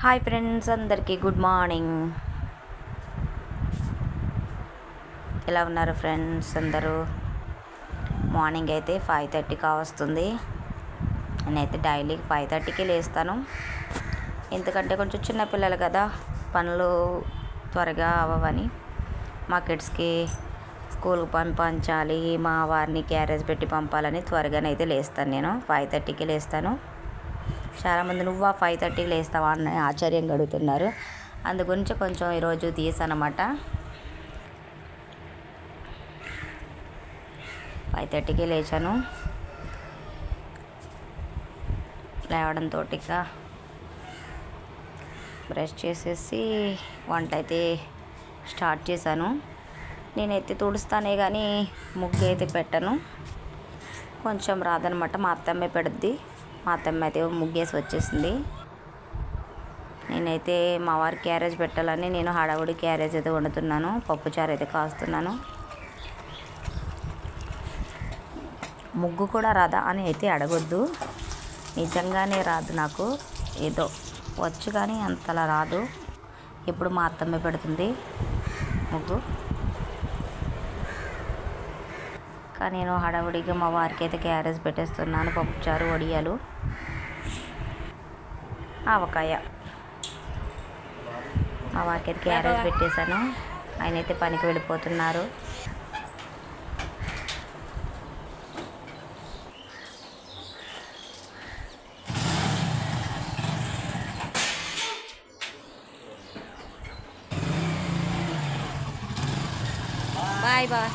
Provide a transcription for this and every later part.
Hi friends, అందరికీ good morning. ఎలా ఉన్నారు ఫ్రెండ్స్ అందరూ? మార్నింగ్ అయితే 5:30 కావస్తుంది. నేనైతే డైలీ 5:30కే లేస్తాను. ఎందుకంటే కొంచెం చిన్నపిల్లలు కదా, పనులు త్వరగా అవ్వవని. మా కిడ్స్కి స్కూల్కి పంపించాలి, మా వారిని క్యారేజ్ పెట్టి పంపాలని త్వరగానైతే లేస్తాను. నేను 5:30కే లేస్తాను. చాలామంది నువ్వా 5:30కి లేస్తావా అని ఆశ్చర్యంగా అడుగుతున్నారు. అందు గురించి కొంచెం ఈరోజు తీసానమాట. 5:30కి లేచాను. లేవడంతో ఇక బ్రష్ చేసేసి వంట అయితే స్టార్ట్ చేశాను. నేనైతే తుడుస్తానే కానీ ముగ్గు అయితే పెట్టను. కొంచెం రాదనమాట, మా అత్తమ్మే పెడుద్ది. మా అత్తమ్మ అయితే ముగ్గేసి వచ్చేసింది. నేనైతే మా వారికి క్యారేజ్ పెట్టాలని నేను హడావుడి క్యారేజ్ అయితే వండుతున్నాను. పప్పుచారు అయితే కాస్తున్నాను. ముగ్గు కూడా రాదా అని అయితే అడగొద్దు, నిజంగానే రాదు. నాకు ఏదో వచ్చు కానీ అంతలా రాదు. ఇప్పుడు మా అత్తమ్మ పెడుతుంది ముగ్గు. కానీ నేను హడావుడిగా మా వారికి అయితే క్యారేజ్ పెట్టేస్తున్నాను. పప్పుచారు, వడియాలు, ఆవకాయ. మా వారికి అయితే క్యారేజ్ పెట్టేశాను. ఆయన అయితే పనికి వెళ్ళిపోతున్నారు. Bye bye.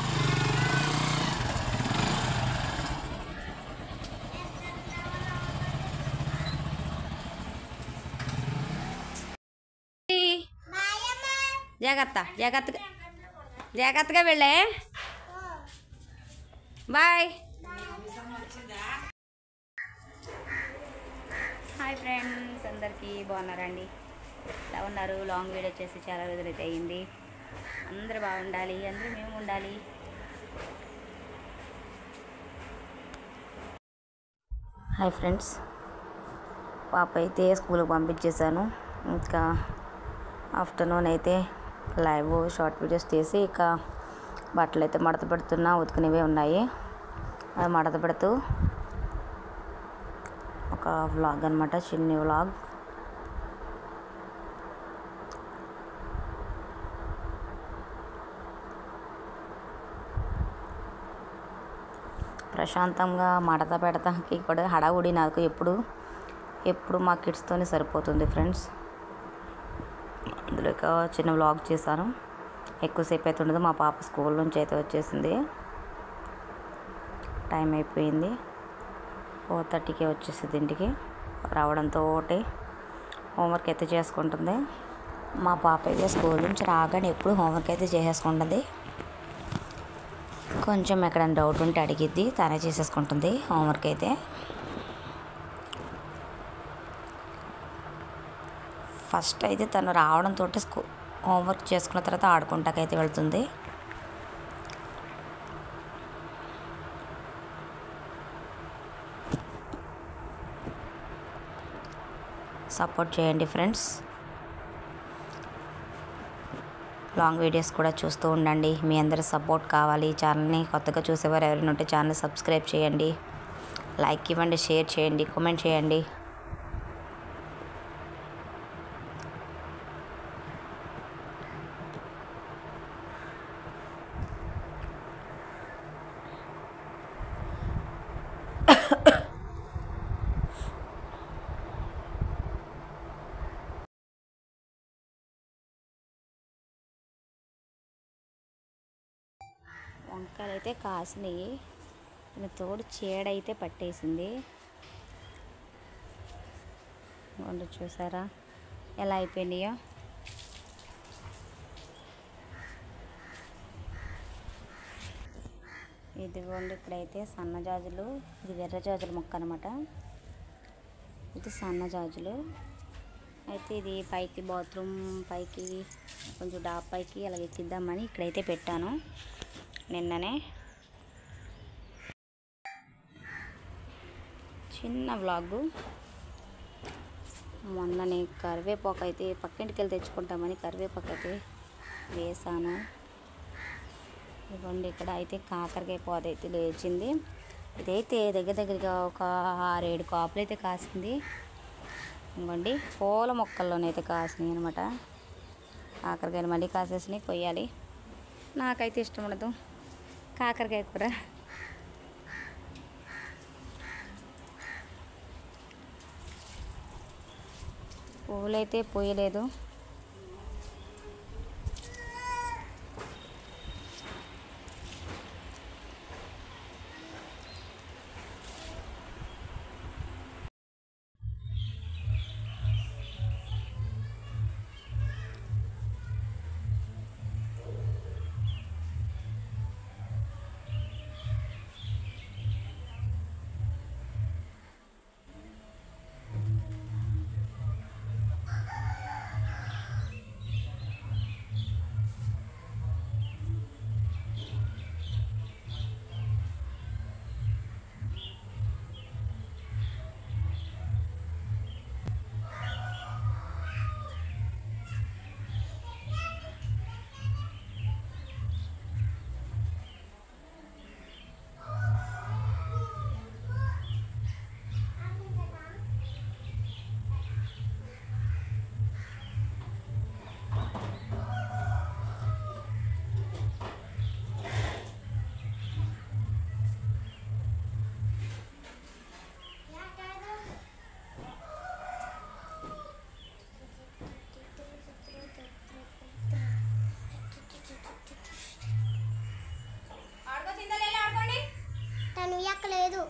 జాగ్రత్తగా వెళ్ళే. బాయ్. హాయ్ ఫ్రెండ్స్, అందరికీ బాగున్నారండి? ఎలా ఉన్నారు? లాంగ్ వీడియో చేసి చాలా రోజులైతే అయ్యింది. అందరూ బాగుండాలి, అందరూ మేము ఉండాలి. హాయ్ ఫ్రెండ్స్, పాప అయితే స్కూల్కి పంపించేశాను. ఇంకా ఆఫ్టర్నూన్ అయితే లైవ్ షార్ట్ వీడియోస్ చేసి ఇక బట్టలు అయితే మడత పెడుతున్నా. ఉతికినవే ఉన్నాయి, అవి మడత పెడుతూ ఒక వ్లాగ్ అనమాట, చిన్న వ్లాగ్. ప్రశాంతంగా మడత పెడతానికి కూడా హడావుడి నాకు ఎప్పుడు మా కిడ్స్తోనే సరిపోతుంది ఫ్రెండ్స్. అందులో ఇక చిన్న వ్లాగ్ చేశాను. ఎక్కువసేపు అయితే ఉండదు. మా పాప స్కూల్ నుంచి అయితే వచ్చేసింది. టైం అయిపోయింది, 4:30కే వచ్చేసింది ఇంటికి. రావడంతో హోంవర్క్ అయితే చేసుకుంటుంది. మా పాప అయితే స్కూల్ నుంచి రాగానే ఎప్పుడు హోంవర్క్ అయితే చేసేసుకుంటుంది. కొంచెం ఎక్కడైనా డౌట్ ఉంటే అడిగిద్ది, తనే చేసేసుకుంటుంది హోంవర్క్ అయితే. ఫస్ట్ అయితే తను రావడంతో హోంవర్క్ చేసుకున్న తర్వాత ఆడుకుంటాకైతే వెళ్తుంది. సపోర్ట్ చేయండి ఫ్రెండ్స్. లాంగ్ వీడియోస్ కూడా చూస్తూ ఉండండి. మీ అందరి సపోర్ట్ కావాలి. ఛానల్ని కొత్తగా చూసేవారు ఎవరైనా ఉంటే ఛానల్ సబ్స్క్రైబ్ చేయండి, లైక్ ఇవ్వండి, షేర్ చేయండి, కామెంట్ చేయండి. వంకాయలు అయితే కాసినాయి, తోడు చీడైతే పట్టేసింది. వండు చూసారా ఎలా అయిపోయినాయో. ఇదిగోండి, ఇక్కడైతే సన్నజాజులు, ఇది ఎర్రజాజుల మొక్క అనమాట. ఇది సన్నజాజులు అయితే ఇది పైకి బాత్రూమ్ పైకి కొంచెం డాబ్ పైకి అలా ఎక్కిద్దామని ఇక్కడైతే పెట్టాను నిన్ననే. చిన్న వ్లాగు. మొన్ననే కరివేపాకు అయితే పక్కింటికి వెళ్ళి తెచ్చుకుంటామని కరివేపాకు అయితే వేసాను. ఇదిగోండి ఇక్కడ అయితే కాకరకాయ పొద అయితే లేచింది. ఇదైతే దగ్గరగా ఒక 6-7 కాపులు అయితే కాసింది. ఇదిగోండి పూల మొక్కల్లోనైతే కాసినాయి అనమాట. కాకరకాయలు మళ్ళీ కాసేసినాయి, కొయ్యాలి. నాకైతే ఇష్టం ఉండదు కాకరకాయ కూర. పువ్వులైతే పోయలేదు. లేదు లేదు.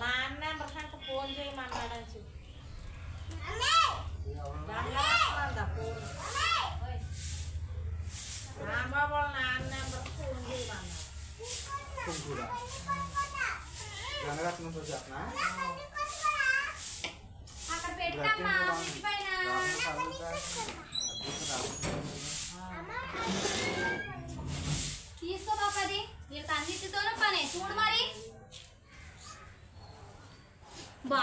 నాన్న ఫోన్ చేయమన్నాడు. రాంబాబు వాళ్ళ నాన్న నెంబర్ ఫోన్ చేయమన్నాడు. అక్కడ పెట్టమ్మా ఫ్రిడ్జ్ పైన. తీసుకోపోకది వీళ్ళకి అన్నిటితోనూ పనే చూడు మరి బా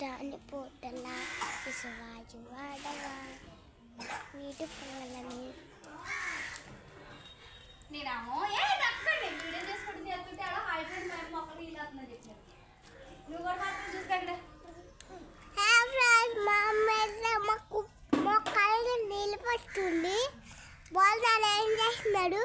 దాని పూటల విసవాజు వాడవా వీటి పొలని నేనేమో ఏ దక్కండి వీడియో చేసుకుంటూ చేస్తుంటే అలా హైడ్రేట్ మ్యాప్ మొక్కలు ఇలా అవుతుందని చెప్పారు. నువ్వు కూడా మాత్రం చూసుకో. మా అమ్మ మొక్కలు నీళ్ళు పడుతుంది. బాల్ ఏం చేస్తున్నాడు?